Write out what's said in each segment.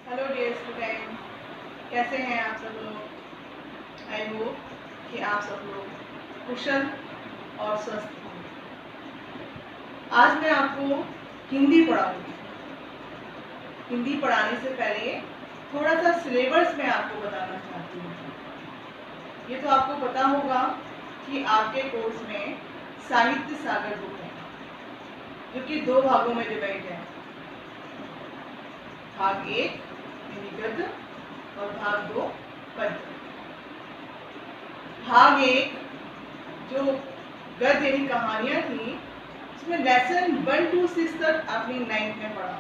Hello dear student, कैसे हैं आप सब लोग। आई होप कि आप सब लोग कुशल और स्वस्थ होंगे। आज मैं आपको हिंदी पढ़ाऊंगी। हिंदी पढ़ाने से पहले थोड़ा सा सिलेबस मैं आपको बताना चाहती हूँ। ये तो आपको पता होगा कि आपके कोर्स में साहित्य सागर बुक है, जो कि 2 भागों में डिवाइड है। भाग 1 यानी गद्य और भाग 2 पद्य। भाग 1 जो गद्य यानी कहानियां थी, उसमें लेसन 1 to 6 तक आपने 9th में पढ़ा,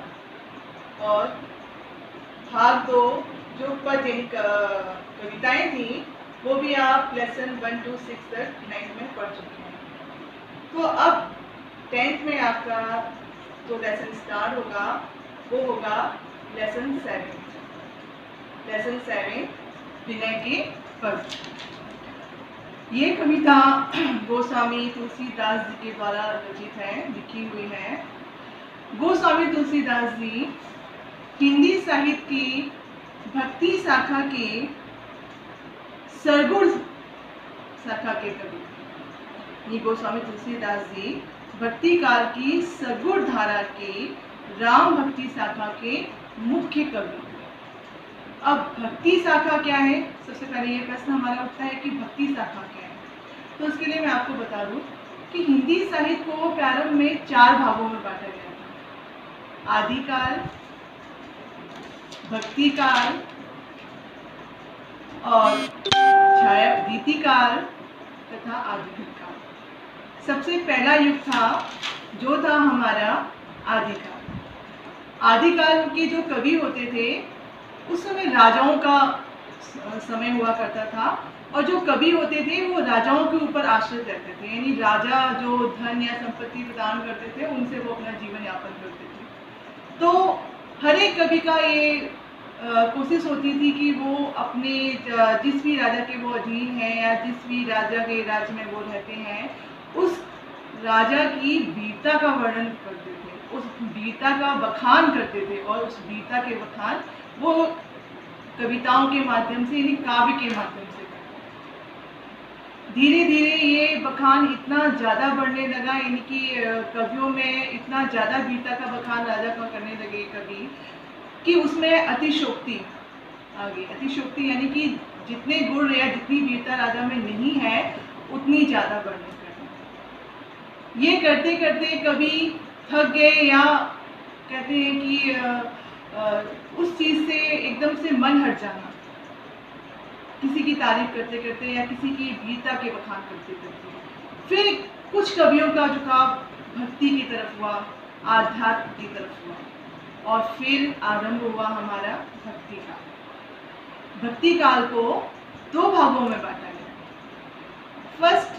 और भाग 2 जो पद्य यानी कविताएं थी, वो भी आप लेसन 1 to 6 तक 9th में पढ़ चुके हैं। तो अब 10th में आपका जो लेसन स्टार्ट होगा वो होगा लेसन 7। लेसन 7 विनय के पद। ये कविता गोस्वामी तुलसीदास जी के द्वारा रचित है, लिखी हुई है। गोस्वामी तुलसीदास जी हिंदी साहित्य की भक्ति शाखा के सरगुण शाखा के कवि। ये गोस्वामी तुलसीदास जी भक्ति काल की सरगुण धारा के राम भक्ति शाखा के मुख्य कवि। अब भक्ति शाखा क्या है? सबसे पहले ये प्रश्न हमारा उठता है कि भक्ति शाखा क्या है। तो उसके लिए मैं आपको बता दूं कि हिंदी साहित्य को प्रारंभ में 4 भागों में बांटा गया था: आदिकाल, भक्ति काल और छायागीति काल तथा आधुनिक काल। सबसे पहला युग था जो था हमारा आदिकाल। आदिकाल के जो कवि होते थे, उस समय राजाओं का समय हुआ करता था, और जो कवि होते थे वो राजाओं के ऊपर आश्रित रहते थे, यानी राजा जो धन या संपत्ति प्रदान करते थे उनसे वो अपना जीवन यापन करते थे। तो हर एक कवि का ये कोशिश होती थी कि वो अपने जिस भी राजा के वो अधीन हैं या जिस भी राजा के राज्य में वो रहते हैं, उस राजा की वीरता का वर्णन करते थे, उस वीरता का बखान करते थे, और उस वीरता के बखान वो कविताओं के माध्यम से यानी काव्य के माध्यम से करते हैं। धीरे धीरे ये बखान इतना ज़्यादा बढ़ने लगा, यानी कि कवियों में इतना ज़्यादा वीरता का बखान राजा का करने लगे कवि, कि उसमें अतिशोक्ति आ गई। अतिशोक्ति यानी कि जितने गुण या जितनी वीरता राजा में नहीं है, उतनी ज़्यादा बढ़ने लगी। ये करते करते कवि थक गए, या कहते हैं कि उस चीज़ से एकदम से मन हट जाना, किसी की तारीफ करते करते या किसी की वीरता के बखान करते करते। फिर कुछ कवियों का झुकाव भक्ति की तरफ हुआ, आध्यात्म की तरफ हुआ, और फिर आरंभ हुआ हमारा भक्ति काल। भक्ति काल को 2 भागों में बांटा गया। फर्स्ट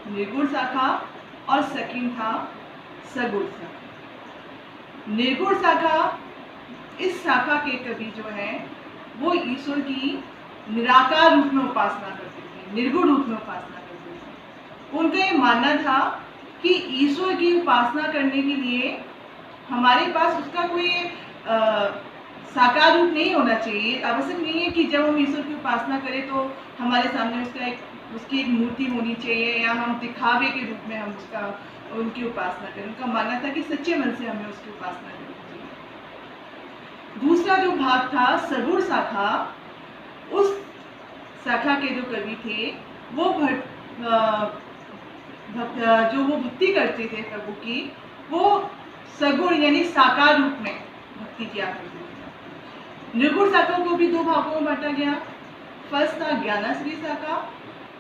निर्गुण शाखा और सेकंड था सगुण शाखा। निर्गुण शाखा, इस शाखा के कवि जो है वो ईश्वर की निराकार रूप में उपासना करते थे, निर्गुण रूप में उपासना करते थे। उनका ये मानना था कि ईश्वर की उपासना करने के लिए हमारे पास उसका कोई साकार रूप नहीं होना चाहिए। आवश्यक नहीं है कि जब हम ईश्वर की उपासना करें तो हमारे सामने उसकी एक मूर्ति होनी चाहिए, या हम दिखावे के रूप में हम उनकी उपासना करें। उनका मानना था कि सच्चे मन से हमें उसकी उपासना करनी चाहिए। दूसरा जो भाग था सगुण शाखा, उस शाखा के जो कवि थे वो जो वो भक्ति करते थे प्रभु की, वो सगुण यानी साकार रूप में भक्ति किया करते थे। निर्गुण शाखा को भी 2 भागों में बांटा गया। फर्स्ट था ज्ञानाश्री शाखा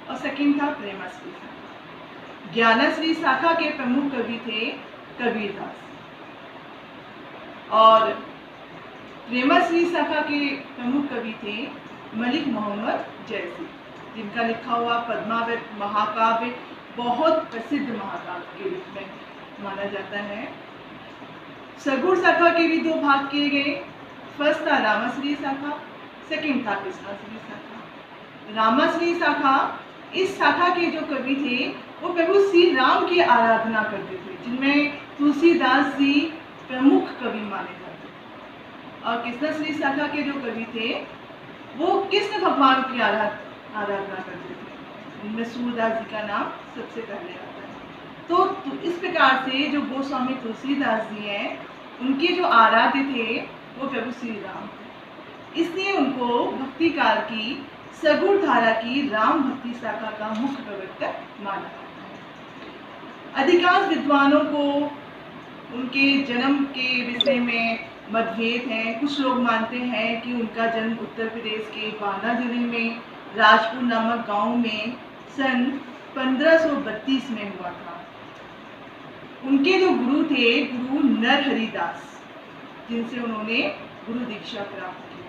और सेकंड था प्रेमाश्री शाखा। ज्ञानाश्री शाखा के प्रमुख कवि थे कबीरदास, और प्रेमाश्री शाखा के प्रमुख कवि थे मलिक मोहम्मद जैसी, जिनका लिखा हुआ पद्मावत महाकाव्य बहुत प्रसिद्ध महाकाव्य के रूप में माना जाता है। सगुण शाखा के भी 2 भाग किए गए। फर्स्ट था रामाश्री शाखा, सेकंड था कृष्णाश्री शाखा। रामाश्री शाखा, इस शाखा के जो कवि थे वो प्रभु श्री राम की आराधना करते थे, जिनमें तुलसीदास जी प्रमुख कवि माने जाते थे। और कृष्णश्री शाखा के जो कवि थे वो कृष्ण भगवान की आराधना करते थे। उनमें सूरदास जी का नाम सबसे पहले आता है। तो इस प्रकार से जो गोस्वामी तुलसीदास जी हैं, उनके जो आराध्य थे वो प्रभु श्री राम थे। इसलिए उनको भक्ति काल की सगुण धारा की राम भक्ति शाखा का मुख्य प्रवर्तक माना जाता है। अधिकांश विद्वानों को उनके जन्म के विषय में मतभेद हैं। कुछ लोग मानते हैं कि उनका जन्म उत्तर प्रदेश के बांदा जिले में राजपुर नामक गांव में सन 1532 में हुआ था। उनके जो गुरु थे गुरु नरहरि दास, जिनसे उन्होंने गुरु दीक्षा प्राप्त की,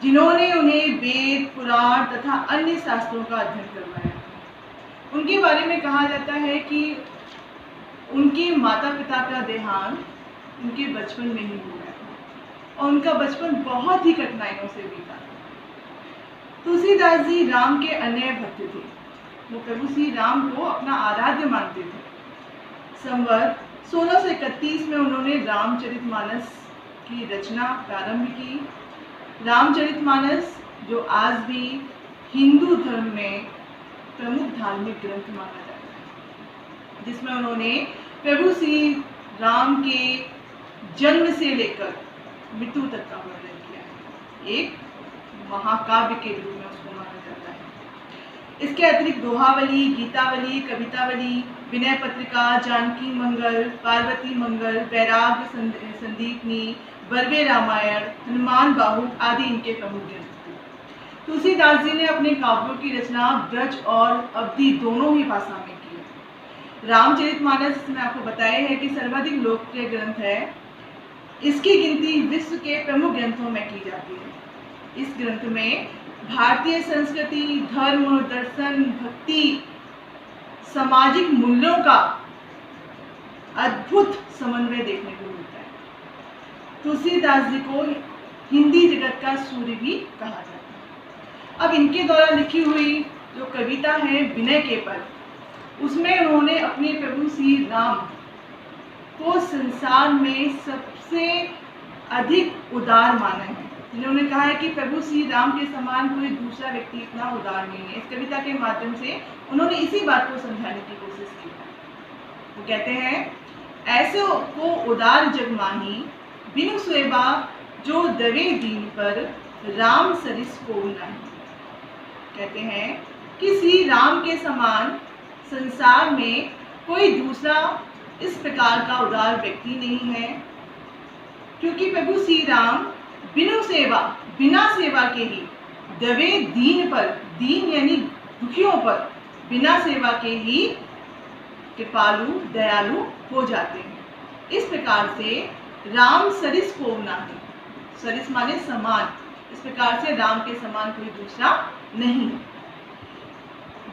जिन्होंने उन्हें वेद, पुराण तथा अन्य शास्त्रों का अध्ययन करवाया। उनके बारे में कहा जाता है कि उनके माता पिता का देहांत उनके बचपन में ही हो गया था और उनका बचपन बहुत ही कठिनाइयों से बीता। तुलसीदास जी राम के अनन्य भक्त थे। वो प्रभु श्री राम को अपना आराध्य मानते थे। संवत 1631 में उन्होंने रामचरितमानस की रचना प्रारंभ की। रामचरितमानस जो आज भी हिंदू धर्म में प्रमुख धार्मिक ग्रंथ माना जाता है, जिसमें उन्होंने प्रभु श्री राम के जन्म से लेकर मृत्यु तक का वर्णन किया है। एक महाकाव्य के रूप में उसको माना जाता है। इसके अतिरिक्त दोहावली, गीतावली, कवितावली, विनय पत्रिका, जानकी मंगल, पार्वती मंगल, वैराग्य संदीपनी, बर्वे रामायण, हनुमान बाहु आदि इनके प्रमुख ग्रंथ थे। तुलसीदास जी ने अपने काव्यों की रचना ब्रज और अवधी दोनों ही भाषा में की। रामचरितमानस मैं आपको बताया है कि सर्वाधिक लोकप्रिय ग्रंथ है। इसकी गिनती विश्व के प्रमुख ग्रंथों में की जाती है। इस ग्रंथ में भारतीय संस्कृति, धर्म, दर्शन, भक्ति, सामाजिक मूल्यों का अद्भुत समन्वय देखने को मिलता है। तुलसीदास जी को हिंदी जगत का सूर्य भी कहा जाता है। अब इनके द्वारा लिखी हुई जो कविता है विनय के पद, उसमें उन्होंने अपने प्रभु श्री राम को संसार में सबसे अधिक उदार माना है। इन्होंने कहा है कि प्रभु श्री राम के समान कोई दूसरा व्यक्ति इतना उदार नहीं है। इस कविता के माध्यम से उन्होंने इसी बात को समझाने की कोशिश की है। वो कहते हैं, ऐसे को उदार जग माही, बिनु सेवा जो दवे दीन पर, राम सरिस को नहीं। कहते हैं कि श्री राम के समान संसार में कोई दूसरा इस प्रकार का उदार व्यक्ति नहीं है, क्योंकि प्रभु श्री राम बिना सेवा के ही दवे दीन पर, दीन यानी दुखियों पर, बिना सेवा के ही कृपालु दयालु हो जाते हैं। इस प्रकार से राम सरिस को नहीं, सरिस माने समान, इस प्रकार से राम के समान कोई दूसरा नहीं।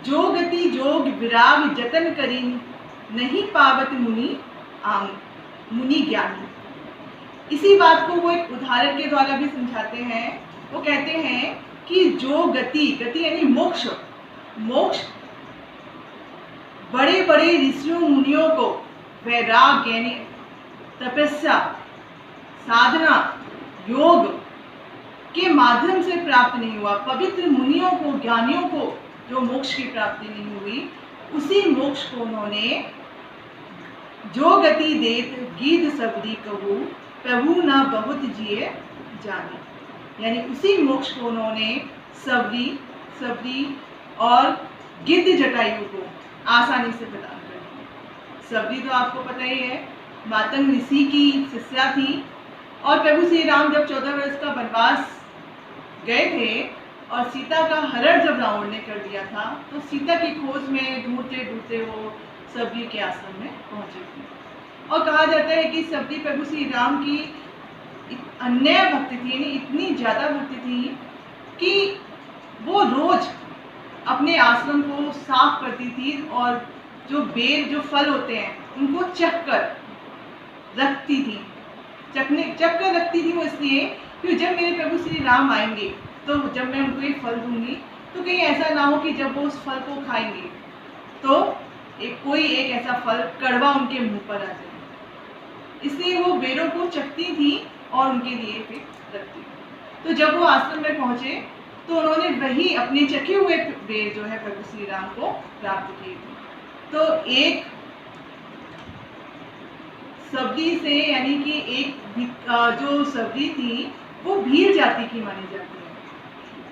जो गति जोग विराग जतन करी, नहीं पावत मुनि आम, मुनि ज्ञानी। इसी बात को वो एक उदाहरण के द्वारा भी समझाते हैं। वो कहते हैं कि जो गति यानी मोक्ष, बड़े बड़े ऋषियों मुनियों को वैराग्य यानी तपस्या, साधना, योग के माध्यम से प्राप्त नहीं हुआ। पवित्र मुनियों को, ज्ञानियों को जो मोक्ष की प्राप्ति नहीं हुई, उसी मोक्ष को उन्होंने जो गति देत गीत सबरी कहू, प्रभु ना बहुत जिए जाने, यानी उसी मोक्ष को उन्होंने सबरी और गिद्ध जटायु को आसानी से प्रदान कर दिया। सबरी तो आपको पता ही है, मातंग ऋषि की शिष्या थी और प्रभु श्री राम जब 14 वर्ष का वनवास गए थे और सीता का हरण जब रावण ने कर दिया था, तो सीता की खोज में ढूंढते ढूंढते वो सबरी के आश्रम में पहुंचे थे। और कहा जाता है कि सबरी प्रभु श्री राम की अन्य भक्ति थी, यानी इतनी ज़्यादा भक्ति थी कि वो रोज अपने आश्रम को साफ करती थी और जो बेर, जो फल होते हैं, उनको चख कर रखती थी। चख कर रखती थी वो इसलिए कि जब मेरे प्रभु श्री राम आएंगे तो जब मैं उनको एक फल दूंगी तो कहीं ऐसा ना हो कि जब वो उस फल को खाएंगे तो कोई एक ऐसा फल कड़वा उनके मुंह पर आ जाए। इसलिए वो बेरों को चखती थी और उनके लिए फिर रखती थी। तो जब वो आश्रम में पहुंचे तो उन्होंने वही अपने चखे हुए बेर जो है प्रभु श्री राम को प्राप्त किए थे। तो एक सबरी से, यानी कि एक जो सबरी थी वो भील जाति की मानी जाती है।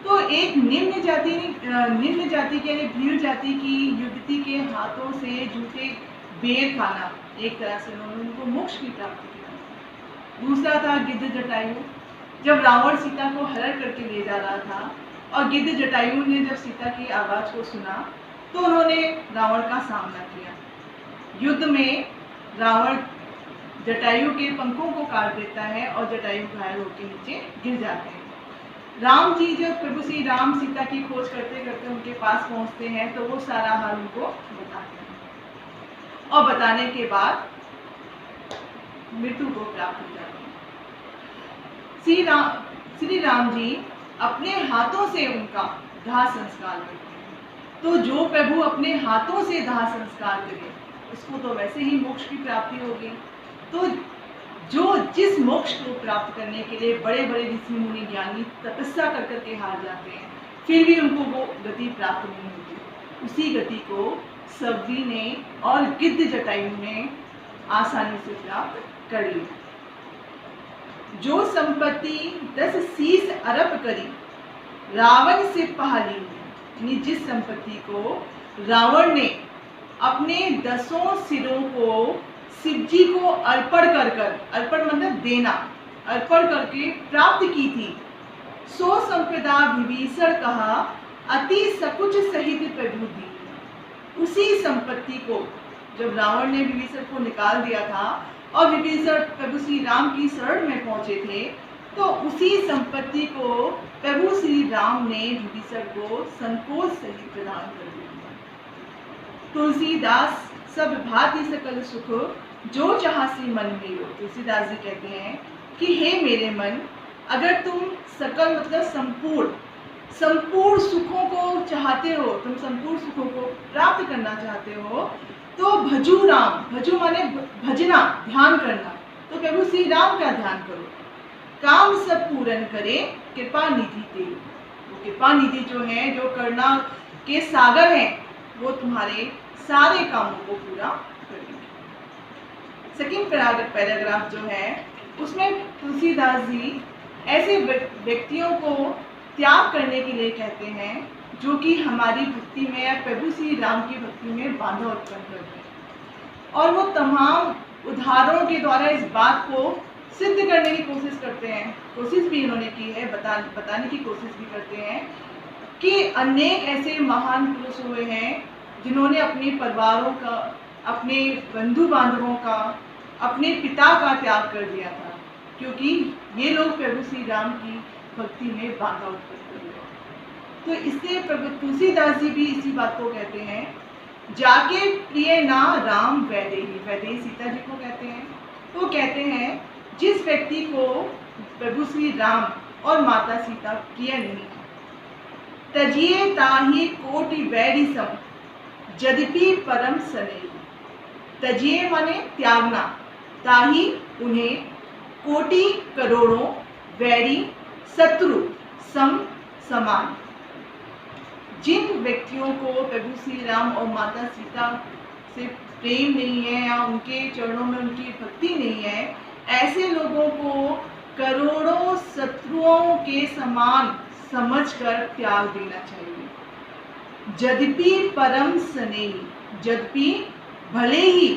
तो एक निम्न जाति की यानी भील जाति की युवती के हाथों से जूते बेर खाना एक तरह से उन्होंने उनको मोक्ष की प्राप्ति की। दूसरा था गिद्ध जटायु। जब रावण सीता को हरण करके ले जा रहा था और गिद्ध जटायु ने जब सीता की आवाज को सुना तो उन्होंने रावण का सामना किया। युद्ध में रावण जटायु के पंखों को काट देता है और जटायु घायल होकर नीचे गिर जाते हैं। राम जी जब प्रभु श्री राम सीता की खोज करते करते उनके पास पहुंचते हैं तो वो सारा हाल उनको बताते हैं और बताने के बाद मृत्यु को प्राप्त हो जाते हैं। श्री राम जी अपने हाथों से उनका दाह संस्कार करते हैं। तो जो प्रभु अपने हाथों से दाह संस्कार करे उसको तो वैसे ही मोक्ष की प्राप्ति होगी। तो जो जिस मोक्ष को प्राप्त करने के लिए बड़े बड़े ऋषि मुनि ज्ञानी तपस्या कर करके हार जाते हैं, फिर भी उनको वो गति प्राप्त नहीं होती, उसी गति को सबरी ने और गिद्ध जटायु ने आसानी से प्राप्त कर ली। जो संपत्ति 10 शीश अरब करी रावण से पहाली, यानी जिस संपत्ति को रावण ने अपने 10 सिरों को शिव जी को अर्पण मतलब देना, अर्पण करके प्राप्त की थी, सो संपदा विभीषण कहा अति सकुच सहित प्रभु दी। उसी संपत्ति को जब रावण ने विभीषण को निकाल दिया था और विभीषण प्रभु श्री राम की शरण में पहुंचे थे, तो उसी संपत्ति को प्रभु श्री राम ने विभीषण को संकोच सहित प्रदान कर दिया। तुलसीदास सब भांति सकल सुख जो चाहसी मन मेरो। तुलसीदास जी कहते हैं कि हे मेरे मन, अगर तुम सकल मतलब संपूर्ण सुखों को चाहते हो, तुम संपूर्ण सुखों को प्राप्त करना चाहते हो, तो भजू राम, भजू माने भजना, ध्यान करना, तो प्रभु श्री राम का ध्यान करो। काम सब पूर्ण करे कृपा निधि तेरी। वो कृपा निधि जो है, जो करुणा के सागर हैं, वो तुम्हारे सारे कामों को पूरा करेंगे। सेकंड पैराग्राफ जो है उसमें तुलसीदास जी ऐसे व्यक्तियों को त्याग करने के लिए कहते हैं जो कि हमारी भक्ति में या प्रभु श्री राम की भक्ति में बाधा उत्पन्न करते हैं, और वो तमाम उदाहरणों के द्वारा इस बात को सिद्ध करने की कोशिश करते हैं। कोशिश भी इन्होंने की है, बताने की कोशिश भी करते हैं कि अनेक ऐसे महान पुरुष हुए हैं जिन्होंने अपने परिवारों का, अपने बंधु बांधवों का, अपने पिता का त्याग कर दिया था, क्योंकि ये लोग प्रभु श्री राम की भक्ति में बाधा उत्पन्न कर रहे। तो इससे प्रभु तुलसीदास जी भी इसी बात को कहते हैं, जाके प्रिय ना राम वैदेही, वैदेही सीता जी को कहते हैं। वो कहते हैं जिस व्यक्ति को प्रभु श्री राम और माता सीता प्रिय नहीं, तजिए ताही कोटि वैरी सम यद्यपि परम स्नेही। तजिए माने त्यागना, ताही उन्हें, कोटि करोड़ों, वैरी शत्रु, सम समान। जिन व्यक्तियों को प्रभु श्री राम और माता सीता से प्रेम नहीं है या उनके चरणों में उनकी भक्ति नहीं है, ऐसे लोगों को करोड़ों शत्रुओं के समान समझकर त्याग देना चाहिए। यद्यपि परम स्नेही, यद्यपि भले ही,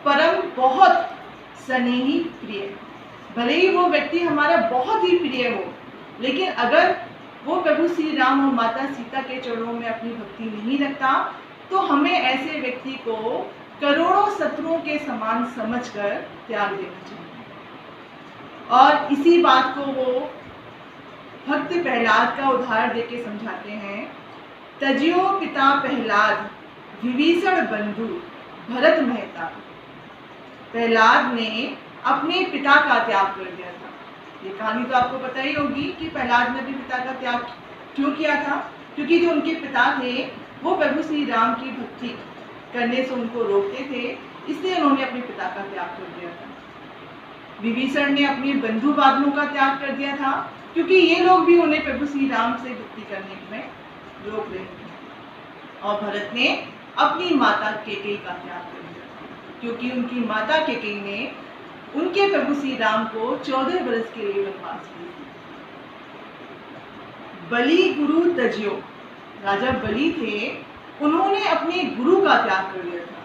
परम बहुत, स्नेही प्रिय, भले ही वो व्यक्ति हमारा बहुत ही प्रिय हो, लेकिन अगर वो प्रभु श्री राम और माता सीता के चरणों में अपनी भक्ति नहीं रखता, तो हमें ऐसे व्यक्ति को करोड़ों शत्रुओं के समान समझकर त्याग देना चाहिए। और इसी बात को वो भक्त प्रहलाद का उदाहरण देके समझाते हैं। तजियो पिता प्रहलाद विभीषण बंधु भरत मेहता। प्रहलाद ने अपने पिता का त्याग कर दिया था। ये कहानी तो आपको पता ही होगी कि प्रहलाद ने अपने पिता का त्याग क्यों किया था, क्योंकि जो उनके पिता थे वो प्रभु श्री राम की भक्ति करने से उनको रोकते थे, इसलिए उन्होंने अपने पिता का त्याग कर दिया था। विभीषण ने अपने बंधु बांधवों का त्याग कर दिया था, क्योंकि ये लोग भी उन्हें प्रभु श्री राम से भक्ति करने में रोक रहे थे। और भरत ने अपनी माता कैकेयी का त्याग कर दिया, क्योंकि उनकी माता कैकेयी ने उनके प्रभु श्री राम को 14 वर्ष के लिए वनवास दिया। बलि गुरु तज्यो, राजा बलि थे, उन्होंने अपने गुरु का त्याग कर दिया था।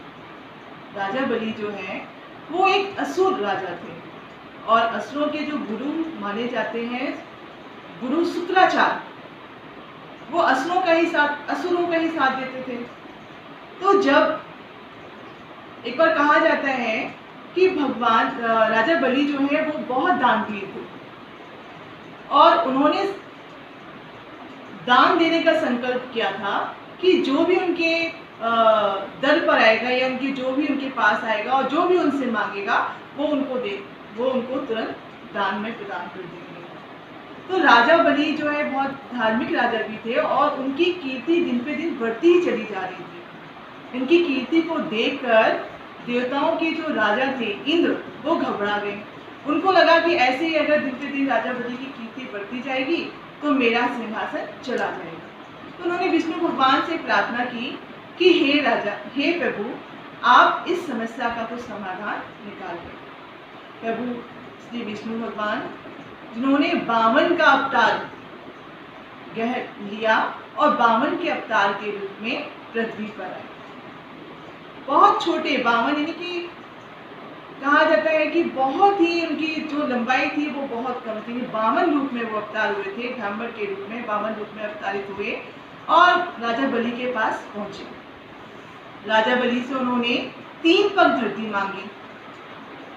राजा बलि जो है वो एक असुर राजा थे, और असुरों के जो गुरु माने जाते हैं गुरु शुक्राचार्य, वो असुरों का ही साथ देते थे। तो जब एक बार कहा जाता है कि भगवान राजा बलि जो है वो बहुत दान दिए थे, और उन्होंने दान देने का संकल्प किया था कि जो भी उनके दर पर आएगा या जो भी उनके पास आएगा और जो भी उनसे मांगेगा वो उनको तुरंत दान में प्रदान कर देंगे। तो राजा बलि जो है बहुत धार्मिक राजा भी थे, और उनकी कीर्ति दिन पे दिन बढ़ती ही चली जा रही थी। इनकी कीर्ति को देखकर देवताओं के जो राजा थे इंद्र, वो घबरा गए। उनको लगा कि ऐसे ही अगर दिन पे दिन राजा बलि की कीर्ति बढ़ती जाएगी तो मेरा सिंहासन चला जाएगा। तो उन्होंने विष्णु भगवान से प्रार्थना की कि हे प्रभु, आप इस समस्या का कुछ समाधान निकाल दें। प्रभु श्री विष्णु भगवान, जिन्होंने बामन का अवतार ग्रहण लिया और बामन के अवतार के रूप में पृथ्वी पर आए। बहुत छोटे बामन, यानी कि कहा जाता है कि बहुत ही उनकी जो लंबाई थी वो बहुत कम थी। बामन रूप में वो अवतार हुए थे, ब्राह्मण के रूप में बामन रूप में अवतारित हुए और राजा बलि के पास पहुंचे। राजा बलि से उन्होंने 3 पग धरती मांगी।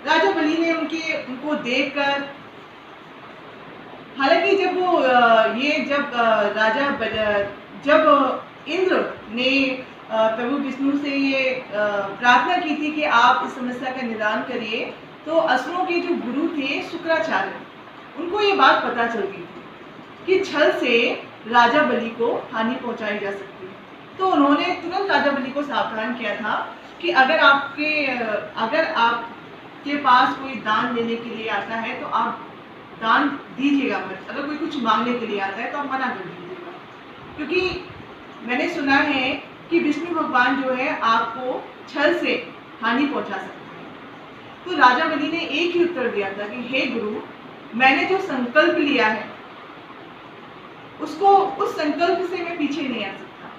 राजा बलि ने उनको देखकर, हालांकि जब इंद्र ने प्रभु विष्णु से ये प्रार्थना की थी कि आप इस समस्या का निदान करिए, तो असुरों के जो गुरु थे शुक्राचार्य, उनको ये बात पता चल गई थी कि छल से राजा बलि को हानि पहुंचाई जा सकती है। तो उन्होंने तुरंत राजा बलि को सावधान किया था कि अगर आपके पास कोई दान लेने के लिए आता है तो आप दान दीजिएगा मत। अगर कोई कुछ मांगने के लिए आता है तो आप मना कर दीजिएगा, क्योंकि मैंने सुना है कि विष्णु भगवान जो है आपको छल से हानि पहुंचा सकते हैं। तो राजा बलि ने एक ही उत्तर दिया था कि हे गुरु, मैंने जो संकल्प लिया है उस संकल्प से मैं पीछे नहीं आ सकता,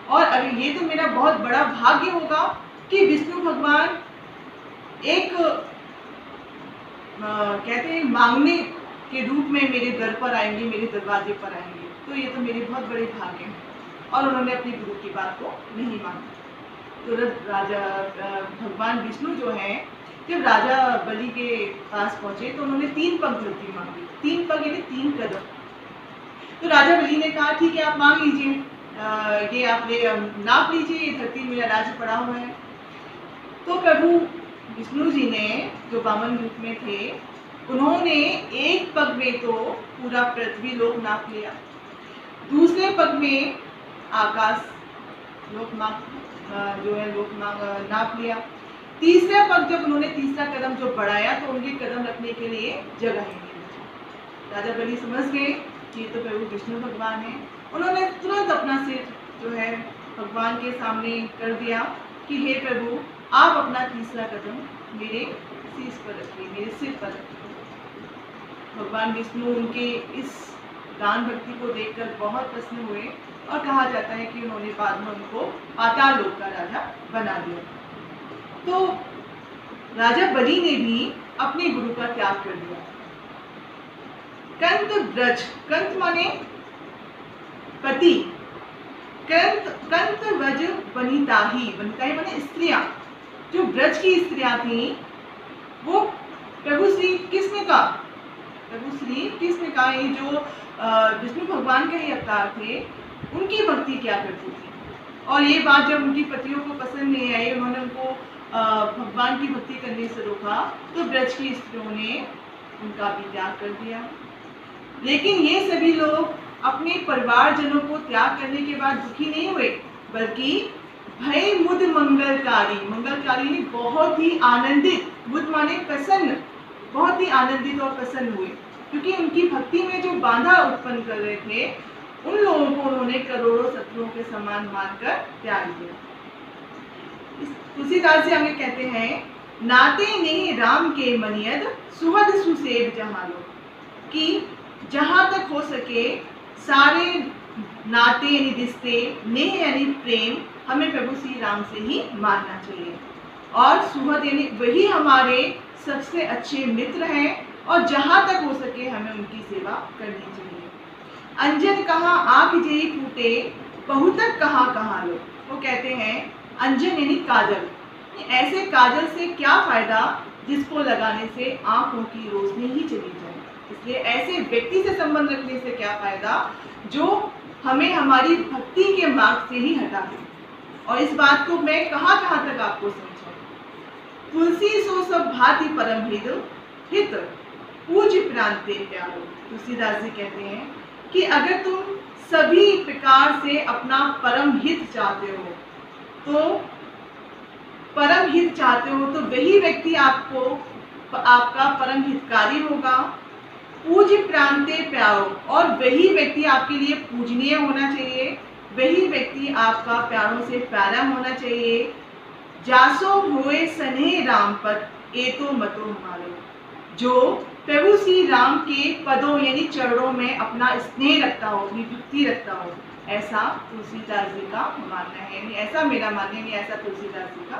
और अगर ये तो मेरा बहुत बड़ा भाग्य होगा कि विष्णु भगवान एक कहते हैं मांगने के रूप में मेरे दर पर आएंगे, मेरे दरवाजे पर आएंगे। तो ये तो मेरे बहुत बड़े भाग्य हैं। और उन्होंने अपने गुरु की बात को नहीं माना। तो भगवान विष्णु जो है जब राजा बलि के पास पहुंचे तो उन्होंने 3 पग धरती मांगी। 3 पग यानी 3 कदम। तो राजा बलि ने कहा ठीक है, आप मांग लीजिए, ये आप नाप लीजिए, ये धरती मेरा राज्य पड़ा हुआ है। तो प्रभु विष्णु जी ने जो वामन रूप में थे, उन्होंने 1 पग में तो पूरा पृथ्वी लोक नाप लिया, दूसरे पग में आकाश लोक नाप लिया, तीसरे पग जब उन्होंने तीसरा कदम जो बढ़ाया तो उनके कदम रखने के लिए जगह ही नहीं बची। राजा बलि समझ गए कि ये तो प्रभु विष्णु भगवान है। उन्होंने तुरंत अपना सिर जो है भगवान के सामने कर दिया कि हे प्रभु, आप अपना तीसरा कदम मेरे शीश पर रखिए, मेरे सिर पर रखिए। भगवान विष्णु उनके इस दान भक्ति को देखकर बहुत प्रसन्न हुए, और कहा जाता है कि उन्होंने बाद में उनको पाताल लोक का राजा बना दिया। तो राजा बलि ने भी अपने गुरु का त्याग कर दिया। कंत ब्रज, कंत माने पति, कंत व्रज वनिताही, वनिताही माने स्त्रियां। जो ब्रज की स्त्रियां थी वो प्रभु श्री कृष्ण का ये जो विष्णु भगवान के ही अवतार थे, उनकी भक्ति क्या करती थी। और ये बात जब उनकी पतियों को पसंद नहीं आई, उन्होंने उनको भगवान की भक्ति करने से रोका, तो ब्रज की स्त्रियों ने उनका भी त्याग कर दिया। लेकिन ये सभी लोग अपने परिवारजनों को त्याग करने के बाद दुखी नहीं हुए, बल्कि भय मुद मंगलकारी, मंगलकारी ने बहुत ही आनंदित, मुद माने प्रसन्न, बहुत ही आनंदित और प्रसन्न हुए, क्योंकि उनकी भक्ति में जो बाधा उत्पन्न कर रहे थे उन लोगों को उन्होंने करोड़ों शत्रुओं के समान मानकर त्याग दिया। तुलसीदास जी आगे कहते हैं, नाते नहीं राम के मनियद सुहद सुसेव जहाँ लो, कि जहाँ तक हो सके सारे नाते यानी रिश्ते, नेह यानी प्रेम हमें प्रभु श्री राम से ही मानना चाहिए, और सुहद यानी वही हमारे सबसे अच्छे मित्र हैं, और जहाँ तक हो सके हमें उनकी सेवा करनी चाहिए। अंजन कहाँ आँख जेई फूटे, बहुतक कहाँ लो। वो कहते हैं अंजन यानी काजल, ऐसे काजल से क्या फायदा जिसको लगाने से आंखों की रोशनी ही चली जाए। इसलिए ऐसे व्यक्ति से संबंध रखने से क्या फायदा जो हमें हमारी भक्ति के मार्ग से ही हटा दे। और इस बात को मैं कहाँ तक आपको समझाऊं। तुलसी सो सब भांति परम हित पूज्य प्रांते प्यारो। तुलसीदास जी कहते हैं कि अगर तुम सभी प्रकार से अपना परम हित चाहते हो, तो परम हित चाहते हो तो वही व्यक्ति आपका परम हितकारी होगा। पूज्य प्रांते प्यारो, और वही व्यक्ति आपके लिए पूजनीय होना चाहिए, वही व्यक्ति आपका प्यारों से प्यारा होना चाहिए। जासो होए स्नेह राम पद ए तो मतो हमारे, जो प्रभु श्री राम के पदों यानी चरणों में अपना स्नेह रखता हो, अपनी भक्ति रखता हो, ऐसा तुलसीदास जी का मानना है। ऐसा मेरा मानना है, ऐसा तुलसीदास जी का